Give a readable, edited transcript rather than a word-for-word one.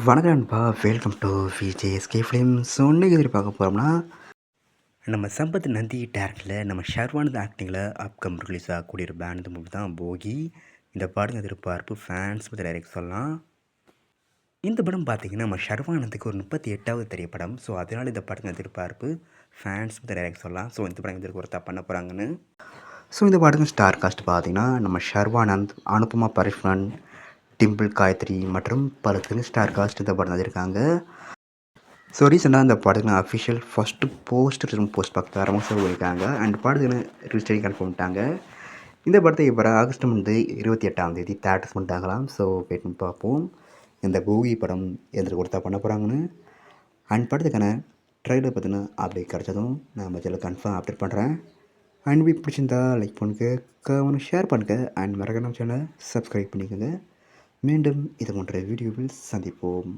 வணக்கம் நண்பா, welcome to VJSK films. So இன்றைக்கி எதிரி பார்க்க போகிறோம்னா, நம்ம சம்பத் நந்தி டேரக்டரில் நம்ம ஷர்வானந்த் ஆக்டிங்கில் அப்கம் ரிலீஸ் ஆகக்கூடிய ஒரு பேண்ட் மூவி தான் போகி. இந்த படம் எதிர்பார்ப்பு ஃபேன்ஸ் பற்றி டைரக்ட் சொல்லலாம். இந்த படம் பார்த்திங்கன்னா நம்ம ஷர்வானந்துக்கு ஒரு 38வது திரைப்படம். ஸோ அதனால் இந்த படத்தின் எதிர்பார்ப்பு ஃபேன்ஸ் பற்றி டைரக்ட் சொல்லலாம். ஸோ இந்த படம் எதிர்க்கு ஒருத்தா பண்ண போகிறாங்கன்னு. ஸோ இந்த படத்தின் ஸ்டார் காஸ்ட் பார்த்திங்கன்னா நம்ம ஷர்வானந்த், அனுபமா பரிஷ்மன், டிம்பிள் காயத்ரி மற்றும் பல ஸ்டார் காஸ்ட் இந்த படம் வந்திருக்காங்க. ஸோ ரீசெண்டாக அந்த படத்துக்கு அஃபிஷியல் ஃபஸ்ட்டு போஸ்ட் பார்க்க ஆரம்பிச்சு போயிருக்காங்க. அண்ட் படத்துக்கு ரிலீஸ் டேட் கன்ஃபார்ம் பண்ணிட்டாங்க. இந்த படத்தை இப்போ ஆகஸ்ட் 28ஆம் தேதி தேட்டர்ஸ் பண்ணிட்டாங்களாம். ஸோ வெயிட் பண்ணி பார்ப்போம் இந்த போகி படம் எந்த கொடுத்தா பண்ண போகிறாங்கன்னு. அண்ட் படத்துக்கான ட்ரைலர் பார்த்தீங்கன்னா அப்டேட் கிடச்சதும் நான் நம்ம சேனல் கன்ஃபார்ம் அப்டேட் பண்ணுறேன். அண்ட் வீக் பிடிச்சிருந்தா லைக் பண்ணுங்கள், ஷேர் பண்ணுங்கள். அண்ட் மறக்காம சேனலை சப்ஸ்கிரைப் பண்ணிக்கோங்க. மீண்டும் இது போன்ற வீடியோவில் சந்திப்போம்.